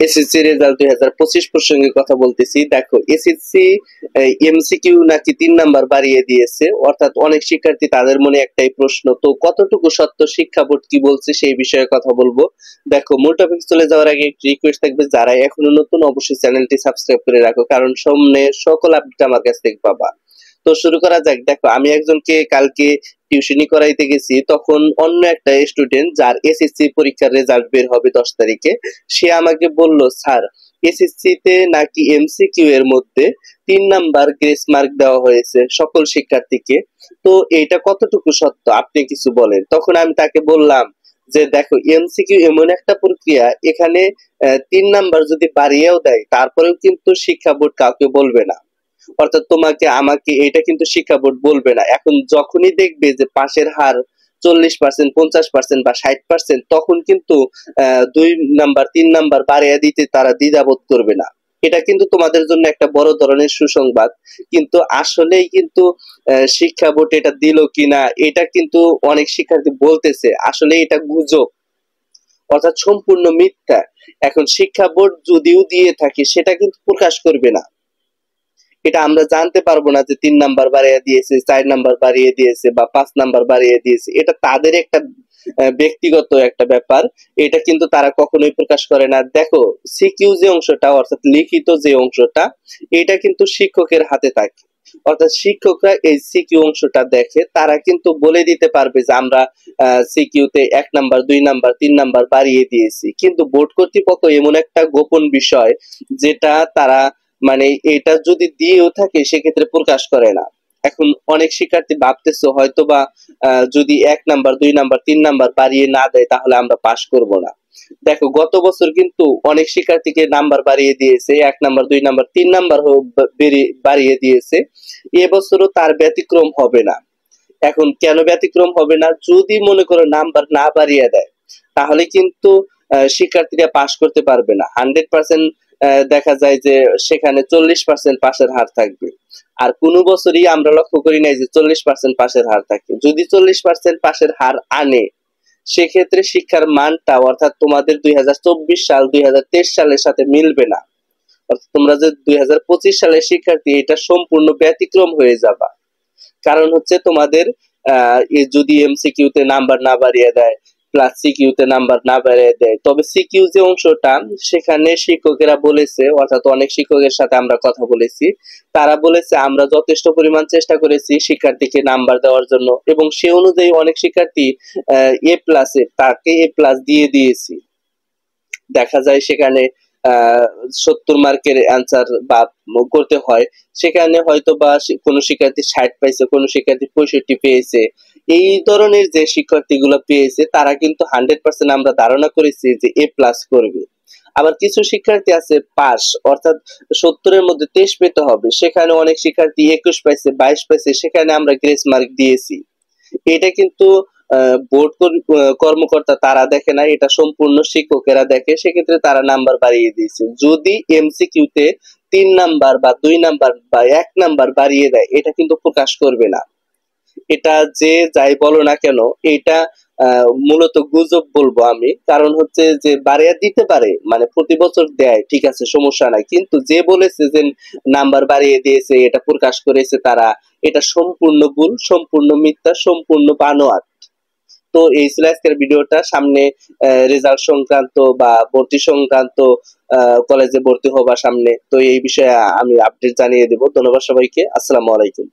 SSC result 2025 প্রসঙ্গে কথা বলতেছি। দেখো, এসএসসি এমসিকিউ নাকি 3 নাম্বার বাড়িয়ে দিয়েছে, অর্থাৎ অনেক শিক্ষার্থী তাদের মনে একটাই প্রশ্ন, তো কতটুকু সত্য, শিক্ষা বোর্ড কি বলছে সেই বিষয়ে কথা বলবো। দেখো, মূল টপিক চলে যাওয়ার আগে একটি রিকোয়েস্ট থাকবে, যারা এখনো নতুন অবশ্যই চ্যানেলটি সাবস্ক্রাইব করে রাখো, কারণ সামনে সকল আপডেট আমার কাছ থেকে পাবা। তো শুরু করা যাক। দেখো, আমি একজনকে কালকে টিউশনি করাইতে গেছি, তখন অন্য একটা স্টুডেন্ট যার এসএসসি পরীক্ষার রেজাল্ট বের হবে 10 তারিখে, সে আমাকে বলল, স্যার এসএসসি তে নাকি এমসিকিউ এর মধ্যে 3 নাম্বার গ্রেস মার্ক দেওয়া হয়েছে সকল শিক্ষার্থীকে, তো এটা কতটুকু সত্য, আপনি কিছু বলেন। তখন আমি তাকে বললাম যে দেখো, এমসিকিউ এমন একটা প্রক্রিয়া, এখানে 3 নাম্বার যদি বাড়িয়েও দেয় তারপরেও কিন্তু শিক্ষা বোর্ড কাউকে বলবে না, অর্থাৎ তোমাকে আমাকে, এটা কিন্তু শিক্ষা বোর্ড বলবে না। এখন যখনই দেখবে যে পাশের হার 40%, 50% বা 60%, তখন কিন্তু 2 নাম্বার 3 নাম্বার বাড়িয়ে দিতে তারা দ্বিধাবোধ করবে না। এটা কিন্তু তোমাদের জন্য একটা বড় ধরনের সুসংবাদ। কিন্তু আসলেই কিন্তু শিক্ষা বোর্ড এটা দিল কিনা, এটা কিন্তু অনেক শিক্ষার্থী বলতেছে আসলে এটা গুজব, অর্থাৎ সম্পূর্ণ মিথ্যা। এখন শিক্ষা বোর্ড যদিও দিয়ে থাকে সেটা কিন্তু প্রকাশ করবে না, এটা আমরা জানতে পারবো না যে 3 নাম্বার বাড়িয়ে দিয়েছে, 4 নাম্বার বাড়িয়ে দিয়েছে বা 5 নাম্বার বাড়িয়ে দিয়েছে, এটা তাদের একটা ব্যক্তিগত একটা ব্যাপার, এটা কিন্তু তারা কখনোই প্রকাশ করে না। দেখো, সিকিউ যে অংশটা, অর্থাৎ লিখিত যে অংশটা, এটা কিন্তু শিক্ষকের হাতে থাকে, অর্থাৎ শিক্ষকরা এই সিকিউ অংশটা দেখে, তারা কিন্তু বলে দিতে পারবে যে আমরা সিকিউতে 1 নাম্বার 2 নাম্বার 3 নাম্বার বাড়িয়ে দিয়েছি। কিন্তু বোর্ড কর্তৃপক্ষ এমন একটা গোপন বিষয়, যেটা তারা, মানে এটা যদি দিয়েও থাকে সেক্ষেত্রে প্রকাশ করে না। এখন অনেক শিক্ষার্থী ভাবতেছে হয়তোবা যদি 1 নাম্বার 2 নাম্বার 3 নাম্বার বাড়িয়ে না দেয় তাহলে আমরা পাস করব না। দেখো, গত বছর কিন্তু অনেক শিক্ষার্থীকে নাম্বার বাড়িয়ে দিয়েছে, 1 নাম্বার 2 নাম্বার 3 নাম্বার বাড়িয়ে দিয়েছে, এবছরও তার ব্যতিক্রম হবে না। এখন কেন ব্যতিক্রম হবে না? যদি মনে করো নাম্বার না বাড়িয়ে দেয় তাহলে কিন্তু শিক্ষার্থীরা পাস করতে পারবে না। 100% দেখা যায় যে সেখানে 40% পাশের হার থাকবে। আর কোনো বছরই আমরা লক্ষ্য করি নাই যে 40% পাশের হার থাকে। যদি 40% পাশের হার আনে, সেক্ষেত্রে শিক্ষার মানটা, অর্থাৎ তোমাদের 2024 সাল 2023 সালের সাথে মিলবে না, অর্থাৎ তোমরা যে 2025 সালের শিক্ষার্থী, এটা সম্পূর্ণ ব্যতিক্রম হয়ে যাবা। কারণ হচ্ছে তোমাদের যদি এমসিকিউ তে নাম্বার না বাড়িয়ে দেয়, প্লাস সিকিউ তে নাম্বার না বাড়িয়ে দেয়, তবে সিকিউ যে অংশটা, সেখানে শিক্ষকেরা বলেছে, অর্থাৎ অনেক শিক্ষকের সাথে আমরা কথা বলেছি, তারা বলেছে আমরা যথেষ্ট পরিমাণ চেষ্টা করেছি শিক্ষার্থীকে নাম্বার দেওয়ার জন্য, এবং সে অনুযায়ী অনেক শিক্ষার্থী এ প্লাসে, তাকে এ প্লাস দিয়ে দিয়েছি। দেখা যায় সেখানে 70 মার্কের অ্যান্সার বা করতে হয়, সেখানে হয়তো বা কোনো শিক্ষার্থী 60 পাইছে, কোনো শিক্ষার্থী 65 পেয়েছে। এই ধরনের যে শিক্ষার্থীগুলো পেয়েছে তারা কিন্তু 100% আমরা ধারণা করেছি যে এ প্লাস করবে। আবার কিছু শিক্ষার্থী আছে পাস, অর্থাৎ 70 এর মধ্যে 23 পেতে হবে, সেখানে অনেক শিক্ষার্থী 21 পাইছে, 22 পাইছে, সেখানে আমরা গ্রেস মার্ক দিয়েছি। এটা কিন্তু বোর্ড কর্মকর্তা তারা দেখে না, এটা সম্পূর্ণ শিক্ষকেরা দেখে, সেক্ষেত্রে তারা নাম্বার বাড়িয়ে দিয়েছে। যদি এমসিকিউ তে 3 নাম্বার বা 2 নাম্বার বা 1 নাম্বার বাড়িয়ে দেয়, এটা কিন্তু প্রকাশ করবে না। এটা যে যাই বলো না কেন, এটা মূলত গুজব বলবো আমি। কারণ হচ্ছে যে বাড়িয়ে দিতে পারে, মানে প্রতি বছর দেয়, ঠিক আছে, সমস্যা নাই, কিন্তু যে বলেছে যে নাম্বার বাড়িয়ে দিয়েছে, এটা প্রকাশ করেছে তারা, এটা সম্পূর্ণ ভুল, সম্পূর্ণ মিথ্যা, সম্পূর্ণ বানোয়াট। তো এই ছিল আজকের ভিডিওটা। সামনে রেজাল্ট সংক্রান্ত বা ভর্তি সংক্রান্ত, কলেজে ভর্তি হবার সামনে, তো এই বিষয়ে আমি আপডেট জানিয়ে দেবো। ধন্যবাদ সবাইকে, আসসালামু আলাইকুম।